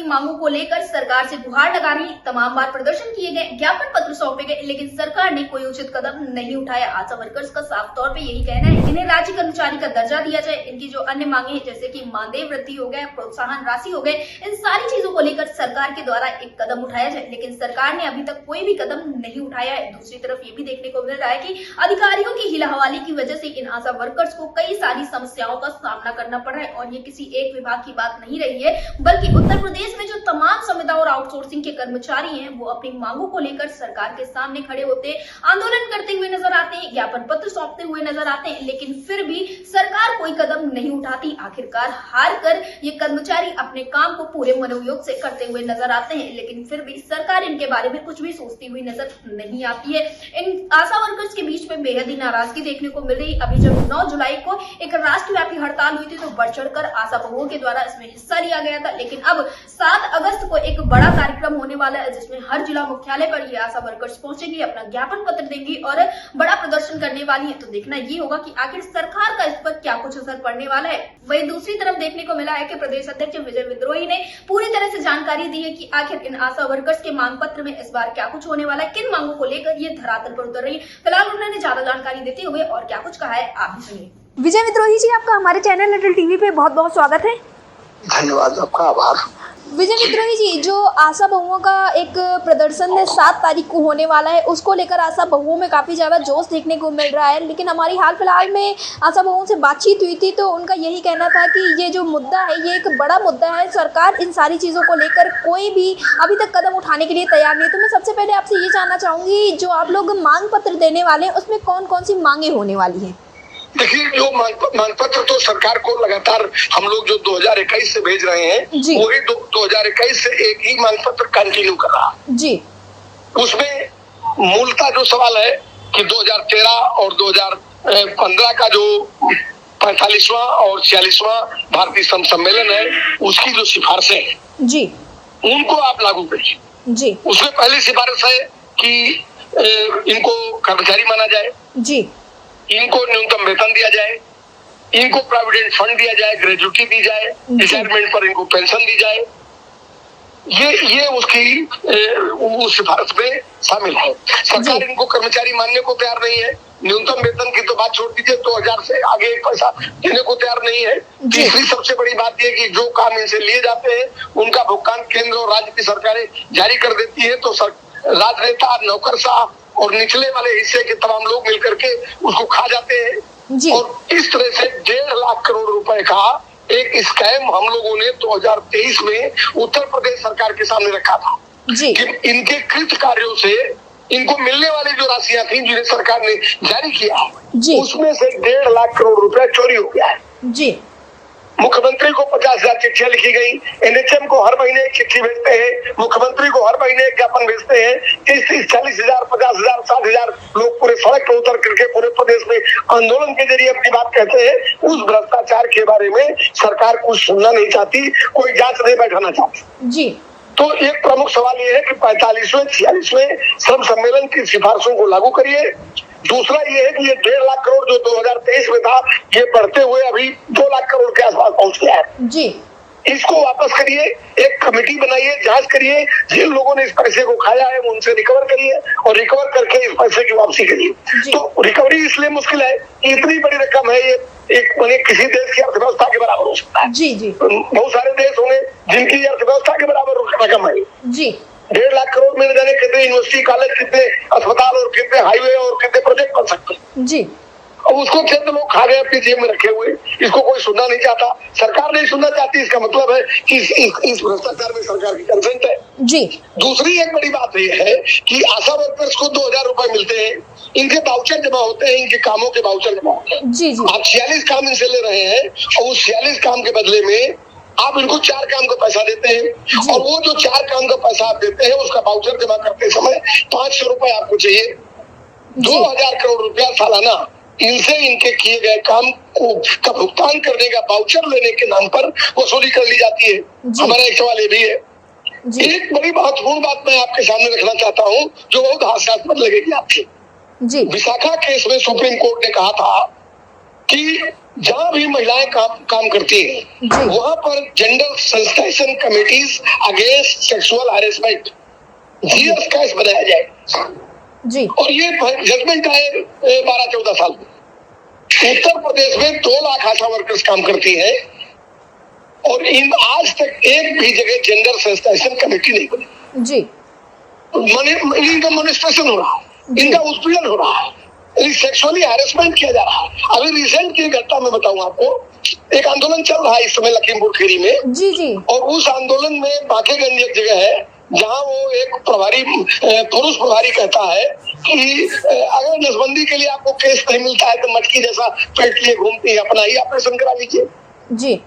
मांगों को लेकर सरकार से गुहार लगा रही। तमाम बार प्रदर्शन किए गए, ज्ञापन पत्र सौंपे गए, लेकिन सरकार ने कोई उचित कदम नहीं उठाया। आशा वर्कर्स का साफ तौर पे यही कहना है, इन्हें राज्य कर्मचारी का दर्जा दिया जाए। इनकी जो अन्य मांगे हैं, जैसे कि मानदेय वृद्धि हो गए, प्रोत्साहन राशि हो गए, इन सारी चीजों को लेकर सरकार के द्वारा एक कदम उठाया जाए, लेकिन सरकार ने अभी तक कोई भी कदम नहीं उठाया है। दूसरी तरफ ये भी देखने को मिल रहा है कि अधिकारियों की हिलाहवाली की वजह से इन आशा वर्कर्स को कई सारी समस्याओं का सामना करना पड़ रहा है। और ये किसी एक विभाग की बात नहीं रही है, बल्कि उत्तर प्रदेश में जो तमाम संविदा और आउटसोर्सिंग के कर्मचारी हैं, वो अपनी मांगों को लेकर सरकार के सामने खड़े होते, आंदोलन करते हुए नजर आते हैं, ज्ञापन पत्र सौंपते हुए नजर आते हैं, लेकिन फिर भी सरकार कोई कदम नहीं उठाती। आखिरकार हार कर ये कर्मचारी अपने काम को पूरे मनोयोग से करते हुए नजर आते हैं, लेकिन फिर भी सरकार इनके बारे में कुछ भी सोचती हुई नजर नहीं आती है। इन आशा वर्कर्स के बीच में बेहद ही नाराजगी देखने को मिल रही। अभी जब 9 जुलाई को एक राष्ट्रव्यापी हड़ताल हुई थी, तो बढ़ चढ़कर आशा बहुओं के द्वारा इसमें हिस्सा लिया गया था, लेकिन अब 7 अगस्त को एक बड़ा कार्यक्रम होने वाला है, जिसमें हर जिला मुख्यालय पर ये आशा वर्कर्स पहुंचेंगी, अपना ज्ञापन पत्र देंगी और बड़ा प्रदर्शन करने वाली है। तो देखना ये होगा कि आखिर सरकार का इस पर क्या कुछ असर पड़ने वाला है। वहीं दूसरी तरफ देखने को मिला है कि प्रदेश अध्यक्ष विजय विद्रोही ने पूरी तरह से जानकारी दी है कि आखिर इन आशा वर्कर्स के मांग पत्र में इस बार क्या कुछ होने वाला है, किन मांगों को लेकर ये धरातल पर उतर रही। फिलहाल उन्होंने ज्यादा जानकारी देते हुए और क्या कुछ कहा है, आप भी सुनिए। विजय विद्रोही जी, आपका हमारे चैनल लिटिल टीवी पे बहुत बहुत स्वागत है। धन्यवाद, आपका आभार। विजय विद्रोही जी, जो आशा बहुओं का एक प्रदर्शन 7 तारीख को होने वाला है, उसको लेकर आशा बहुओं में काफ़ी ज़्यादा जोश देखने को मिल रहा है, लेकिन हमारी हाल फिलहाल में आशा बहुओं से बातचीत हुई थी, तो उनका यही कहना था कि ये जो मुद्दा है, ये एक बड़ा मुद्दा है। सरकार इन सारी चीज़ों को लेकर कोई भी अभी तक कदम उठाने के लिए तैयार नहीं। तो मैं सबसे पहले आपसे ये जानना चाहूँगी, जो आप लोग मांग पत्र देने वाले हैं, उसमें कौन कौन सी मांगे होने वाली हैं? देखिए, जो मांग पत्र तो सरकार को लगातार हम लोग जो 2021 से भेज रहे हैं, वही 2021 से एक ही मांग पत्र कंटिन्यू कर रहा जी। उसमें मूलतः जो सवाल है कि 2013 और 2015 का जो 45वां और 46वां भारतीय संघ सम्मेलन है, उसकी जो सिफारिशें हैं जी, उनको आप लागू करिए जी। उसमें पहली सिफारिश है कि इनको कर्मचारी माना जाए जी, इनको न्यूनतम वेतन दिया जाए, इनको प्रोविडेंट फंड दिया जाए, ग्रेजुटी दी जाए, रिटायरमेंट पर इनको पेंशन दी जाए। ये उसकी उस सिफारिश में शामिल है। सरकार इनको कर्मचारी मानने को तैयार नहीं है। न्यूनतम वेतन की तो बात छोड़ दीजिए, 2000 से आगे एक पैसा देने को तैयार नहीं है। तीसरी सबसे बड़ी बात यह कि जो काम इनसे लिए जाते हैं, उनका भुगतान केंद्र और राज्य की सरकारें जारी कर देती है, तो राजनेता, नौकरशाह और निचले वाले हिस्से के तमाम लोग मिलकर के उसको खा जाते हैं। और इस तरह से 1.5 लाख करोड़ रुपए का एक स्कैम हम लोगों ने 2023 में उत्तर प्रदेश सरकार के सामने रखा था कि इनके कृत कार्यों से इनको मिलने वाली जो राशियां थी, जिन्हें सरकार ने जारी किया, उसमें से 1.5 लाख करोड़ रुपए चोरी हो गया है जी। मुख्यमंत्री को 50,000 चिट्ठियां लिखी गई, एनएचएम को हर महीने एक चिट्ठी भेजते हैं, मुख्यमंत्री को हर महीने एक ज्ञापन भेजते हैं। 30,000, 40,000, 50,000, 60,000 लोग पूरे सड़क पर उतर करके पूरे प्रदेश में आंदोलन के जरिए अपनी बात कहते हैं। उस भ्रष्टाचार के बारे में सरकार कुछ सुनना नहीं चाहती, कोई जांच नहीं बैठाना चाहती जी। तो एक प्रमुख सवाल ये है कि 45वें 46वें श्रम सम्मेलन की सिफारिशों को लागू करिए। दूसरा ये है कि ये 1.5 लाख करोड़ जो 2023 में था, ये बढ़ते हुए अभी 2 लाख करोड़ के आसपास पहुंच गया है जी। इसको वापस करिए, एक कमेटी बनाइए, जांच करिए, जिन लोगों ने इस पैसे को खाया है उनसे रिकवर करिए और रिकवर करके इस पैसे की वापसी करिए। तो रिकवरी इसलिए मुश्किल है कि इतनी बड़ी रकम है, ये एक मैंने किसी देश की अर्थव्यवस्था के बराबर हो सकता है जी जी। बहुत सारे देश होंगे जिनकी अर्थव्यवस्था के बराबर रकम है जी। 1.5 लाख करोड़ में जाने कितने यूनिवर्सिटी, कॉलेज, कितने अस्पताल और कितने हाईवे और कितने प्रोजेक्ट बन सकते हैं जी। अब उसको चंद लोग खा गए अपनी जेब में रखे हुए, इसको कोई सुनना नहीं चाहता, सरकार नहीं सुनना चाहती। इसका मतलब है कि इस भ्रष्टाचार में सरकार की कंसेंट है जी। दूसरी एक बड़ी बात यह है कि आशा वर्कर्स को 2,000 रुपए मिलते हैं, इनके वाउचर जमा होते हैं, इनके कामों के वाउचर जमा होते हैं जी जी। आप 46 काम इनसे ले रहे हैं और उस 46 काम के बदले में आप इनको 4 काम का पैसा देते हैं, और वो जो 4 काम का पैसा आप देते हैं, उसका वाउचर जमा करते समय 500 रुपए आपको चाहिए। 2,000 करोड़ रुपया सालाना इनसे इनके किए गए काम को का भुगतान करने का वाउचर लेने के नाम पर वसूली कर ली जाती है। हमारा एक सवाल ये भी है, एक बड़ी महत्वपूर्ण बात मैं आपके सामने रखना चाहता हूँ, जो बहुत हास्यास्पद लगेगी आपके जी। विशाखा केस में सुप्रीम कोर्ट ने कहा था कि जहां भी महिलाएं काम करती हैं वहां पर gender sensitisation committees against sexual harassment GS case बनाया जाए जी। और ये जजमेंट आए 12-14 साल में। उत्तर प्रदेश में 2 लाख आशा वर्कर्स काम करती है और इन आज तक एक भी जगह जेंडर सेंसिटाइजेशन कमेटी नहीं बनी जी। इनका मॉनिस्ट्रेशन हो रहा है, इनका उत्पीड़न हो रहा है, सेक्सुअली हैरेसमेंट किया जा रहा है। अभी रिसेंट की घटना मैं बताऊं आपको, एक आंदोलन चल रहा है इस समय लखीमपुर खीरी में जी जी। और उस आंदोलन में बाकेगंज एक जगह है जहां वो एक प्रभारी पुरुष प्रभारी कहता है कि अगर नसबंदी के लिए आपको केस नहीं मिलता है तो मटकी जैसा पेट लिए घूमती है, अपना ही ऑपरेशन करा लीजिए जी।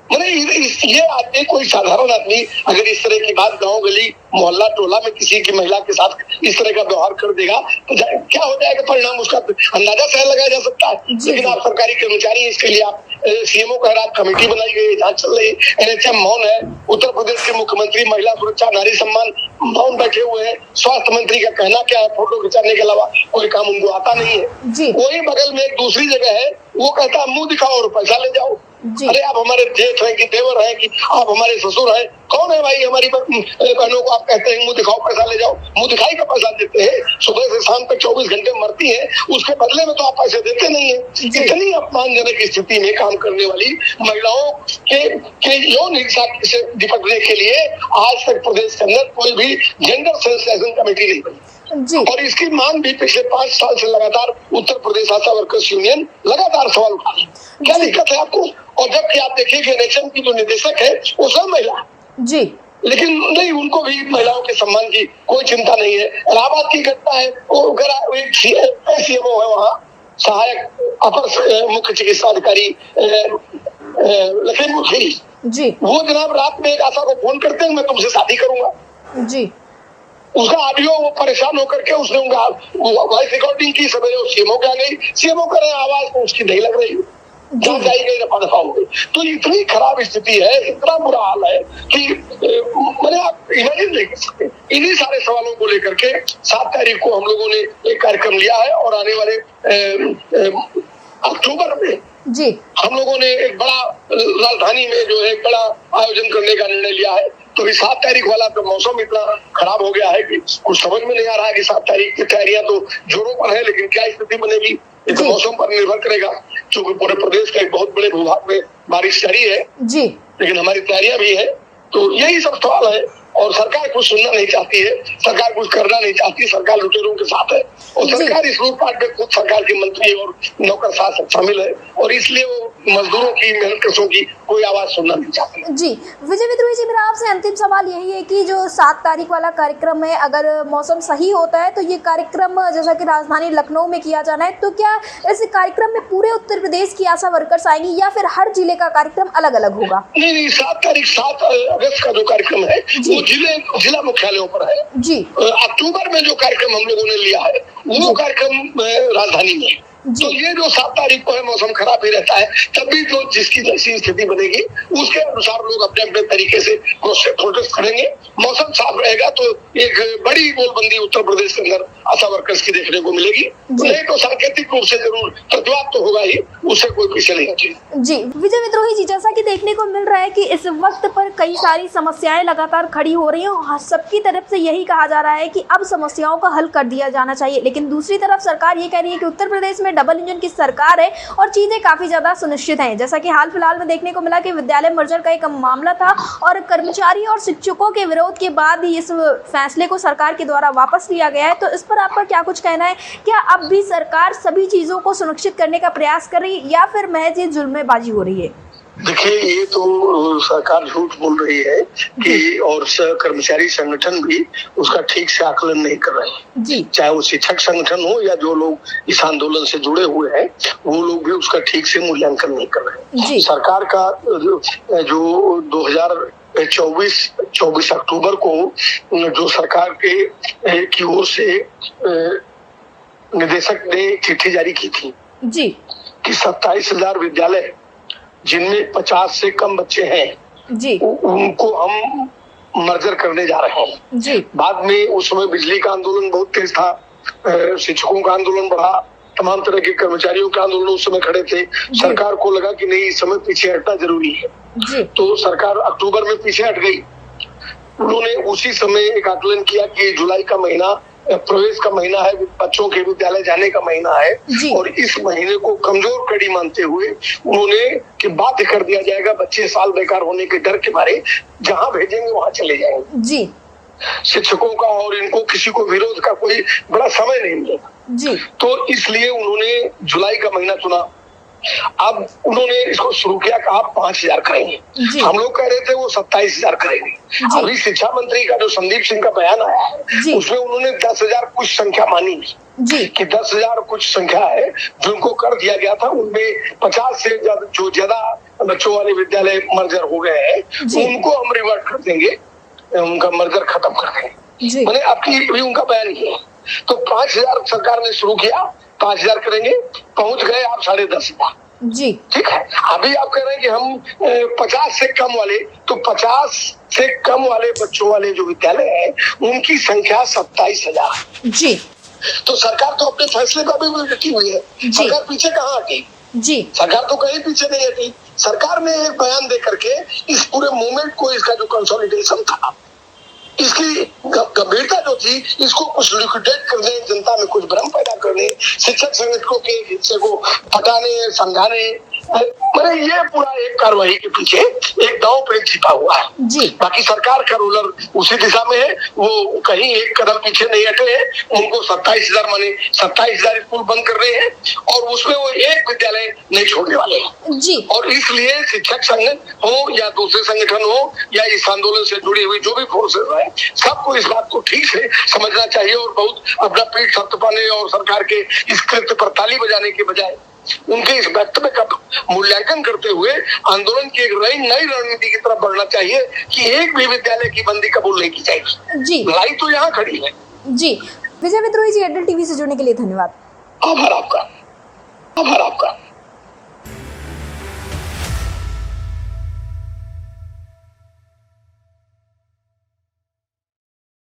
ये आदमी, कोई साधारण आदमी अगर इस तरह की बात गांव गली मोहल्ला टोला में किसी की महिला के साथ इस तरह का व्यवहार कर देगा तो क्या हो जाएगा परिणाम, उसका अंदाजा शायद लगाया जा सकता है। लेकिन आप सरकारी कर्मचारी, इसके लिए आप सीएमओ कह रहा, कमेटी बनाई गई, जांच चल रही, एनएचएम मौन है, उत्तर प्रदेश के मुख्यमंत्री महिला सुरक्षा नारी सम्मान मौन बैठे हुए हैं, स्वास्थ्य मंत्री का कहना क्या है, फोटो खिंचाने के अलावा कोई काम उनको आता नहीं है। वही बगल में एक दूसरी जगह है, वो कहता मुंह दिखाओ और पैसा ले जाओ। अरे आप हमारे जेठ हैं कि देवर हैं कि आप हमारे ससुर हैं, कौन है भाई हमारी बहनों को आप कहते हैं मुंह दिखाओ पैसा ले जाओ। मुंह दिखाई का पैसा देते हैं, सुबह से शाम तक 24 घंटे मरती है, उसके बदले में तो आप पैसे देते नहीं है। इतनी अपमानजनक स्थिति में काम करने वाली महिलाओं के यौन हिंसा से निपटने के लिए आज तक प्रदेश के अंदर कोई भी जेंडर सेंसिटाइजेशन कमेटी नहीं बनी और इसकी मांग भी पिछले 5 साल से लगातार उत्तर प्रदेश आशा वर्कर्स यूनियन लगातार सवाल उठा रही है। क्या दिक्कत है आपको? और जबकि आप देखिए कि एनएचएम की जो निदेशक है वो सब महिला जी, लेकिन नहीं, उनको भी महिलाओं के सम्मान की कोई चिंता नहीं है। इलाहाबाद की घटना है, वो एक सीएमओ है वहाँ, सहायक अपर मुख्य चिकित्सा अधिकारी लखीमपुर खीरी जी, वो जनाब रात में एक आशा को फोन करते हैं मैं तुमसे शादी करूंगा जी। उसका ऑडियो वो परेशान होकर के उसने उनका वॉइस रिकॉर्डिंग की, सवेरे सीएमओ के आ गई, सीएमओ कर रहे आवाज तो उसकी नहीं लग रही, जान जाई गई, रफा दफा हो गई। तो इतनी खराब स्थिति है, इतना बुरा हाल है कि मैंने आप इमेजिन नहीं कर सकते। इन्हीं सारे सवालों को लेकर के 7 तारीख को हम लोगों ने एक कार्यक्रम लिया है और आने वाले अक्टूबर में जी हम लोगों ने एक बड़ा राजधानी में जो है एक बड़ा आयोजन करने का निर्णय लिया है। तो इस 7 तारीख वाला तो मौसम इतना खराब हो गया है कि कुछ समझ में नहीं आ रहा है कि 7 तारीख की तैयारियां तो जोरों पर है, लेकिन क्या स्थिति बनेगी ये तो मौसम पर निर्भर करेगा, क्योंकि पूरे प्रदेश का एक बहुत बड़े भूभाग में बारिश जारी है जी, लेकिन हमारी तैयारियां भी है। तो यही सब सवाल है और सरकार कुछ सुनना नहीं चाहती है, सरकार कुछ करना नहीं चाहती, सरकार लुटेरों के साथ है और सरकार इस लूटपाट में खुद सरकार के मंत्री और नौकरशाह शामिल है और इसलिए वो मजदूरों की, मेहनतकशों की कोई आवाज सुनना नहीं चाहती जी। विजय विद्रोही जी, मेरा आपसे अंतिम सवाल यही है कि जो 7 तारीख वाला कार्यक्रम है, अगर मौसम सही होता है तो ये कार्यक्रम जैसा कि राजधानी लखनऊ में किया जाना है, तो क्या इस कार्यक्रम में पूरे उत्तर प्रदेश की आशा वर्कर्स आएंगी या फिर हर जिले का कार्यक्रम अलग अलग होगा? नहीं, 7 अगस्त का जो कार्यक्रम है वो जिला मुख्यालयों पर है जी। अक्टूबर में जो कार्यक्रम हम लोगों ने लिया है वो कार्यक्रम राजधानी में। तो ये जो 7 तारीख को है, मौसम खराब ही रहता है, तब भी जो जिसकी जैसी स्थिति बनेगी उसके अनुसार लोग अपने अपने तरीके से प्रोटेस्ट करेंगे। मौसम साफ रहेगा तो एक बड़ी गोलबंदी उत्तर प्रदेश के अंदर आशा वर्कर्स की देखने को मिलेगी। नहीं तो सांकेतिक रूप से जरूर प्रतिवाद तो होगा ही, उससे कोई पीछे नहीं हटेगा जी। विजय विद्रोही जी, जैसा कि देखने को मिल रहा है कि इस वक्त पर कई सारी समस्याएं लगातार खड़ी हो रही हैं, सबकी तरफ से यही कहा जा रहा है कि अब समस्याओं का हल कर दिया जाना चाहिए, लेकिन दूसरी तरफ सरकार ये कह रही है कि उत्तर प्रदेश में डबल इंजन की सरकार है और चीजें काफी ज्यादा सुनिश्चित हैं। जैसा कि हाल फिलहाल में देखने को मिला कि विद्यालय मर्जर का एक मामला था और कर्मचारी और शिक्षकों के विरोध के बाद ही इस फैसले को सरकार के द्वारा वापस लिया गया है। तो इस पर आपका क्या कुछ कहना है? क्या अब भी सरकार सभी चीजों को सुनिश्चित करने का प्रयास कर रही है या फिर महज ये जुल्मेबाजी हो रही है? देखिए, ये तो सरकार झूठ बोल रही है कि और कर्मचारी संगठन भी उसका ठीक से आकलन नहीं कर रहे हैं जी। चाहे वो शिक्षक संगठन हो या जो लोग इस आंदोलन से जुड़े हुए हैं वो लोग भी उसका ठीक से मूल्यांकन नहीं कर रहे हैं। सरकार का जो 2024 अक्टूबर को जो सरकार के की ओर से निदेशक ने चिट्ठी जारी की थी जी कि 27,000 विद्यालय जिनमें 50 से कम बच्चे हैं जी, उनको हम मर्जर करने जा रहे हैं जी। बाद में उस समय बिजली का आंदोलन बहुत तेज था, शिक्षकों का आंदोलन बढ़ा, तमाम तरह के कर्मचारियों के आंदोलन उस समय खड़े थे। सरकार को लगा कि नहीं, इस समय पीछे हटना जरूरी है, तो सरकार अक्टूबर में पीछे हट गई। उन्होंने उसी समय एक आकलन किया कि जुलाई का महीना प्रवेश का महीना है, बच्चों के विद्यालय जाने का महीना है, और इस महीने को कमजोर कड़ी मानते हुए उन्होंने कि बाध्य कर दिया जाएगा, बच्चे साल बेकार होने के डर के मारे जहां भेजेंगे वहां चले जाएंगे। जी, शिक्षकों का और इनको किसी को विरोध का कोई बड़ा समय नहीं मिलेगा। तो इसलिए उन्होंने जुलाई का महीना चुना। अब उन्होंने इसको शुरू किया, कहा 5,000 करेंगे। हम लोग कह रहे थे वो 27,000 करेंगे। अभी शिक्षा मंत्री का जो संदीप सिंह का बयान आया है उसमें उन्होंने 10,000 कुछ संख्या मानी कि 10,000 कुछ संख्या है जिनको कर दिया गया था। उनमें 50 से ज्यादा बच्चों वाले विद्यालय मर्जर हो गए हैं, उनको हम रिवर्ट कर देंगे, उनका मर्जर खत्म कर देंगे। मैंने आपकी भी उनका बयान ही है। तो 5,000 सरकार ने शुरू किया, 5,000 करेंगे, पहुंच गए आप 10,500। जी, ठीक है। अभी आप कह रहे हैं कि हम 50 से कम वाले, तो 50 से कम वाले बच्चों वाले जो विद्यालय है उनकी संख्या 27,000। जी, तो सरकार तो अपने फैसले पर भी डटी हुई है। सरकार पीछे कहाँ हटी? जी, सरकार तो कहीं पीछे नहीं हटी। सरकार ने एक बयान दे करके इस पूरे मूवमेंट को, इसका जो कंसोलिडेशन था, इसकी गंभीरता जो थी, इसको कुछ लिक्विडेट करने, जनता में कुछ भ्रम पैदा करने, शिक्षक संगठनों के हिस्से को हटाने, समझाने, मैंने ये पूरा एक कार्रवाई के पीछे एक दांव पेच छिपा हुआ है। जी, बाकी सरकार का रूलर उसी दिशा में है, वो कहीं एक कदम पीछे नहीं हटे हैं। उनको 27,000 माने 27,000 स्कूल बंद कर रहे हैं और उसमें वो एक विद्यालय नहीं छोड़ने वाले हैं। जी, और इसलिए शिक्षक संघ हो या दूसरे संगठन हो या इस आंदोलन से जुड़ी हुई जो भी फोर्सेस है, सबको इस बात को ठीक से समझना चाहिए और बहुत अपना पीठ थपथपाने और सरकार के इस कृत्य पर ताली बजाने के बजाय उनके इस वक्तव्य का मूल्यांकन करते हुए आंदोलन की एक नई रणनीति की तरफ बढ़ना चाहिए कि एक भी विद्यालय की बंदी कबूल नहीं की जाएगी। जी, लड़ाई तो यहाँ खड़ी है। जी, विजय विद्रोही जी, एयरटेल टीवी से जुड़ने के लिए धन्यवाद। आभार आपका।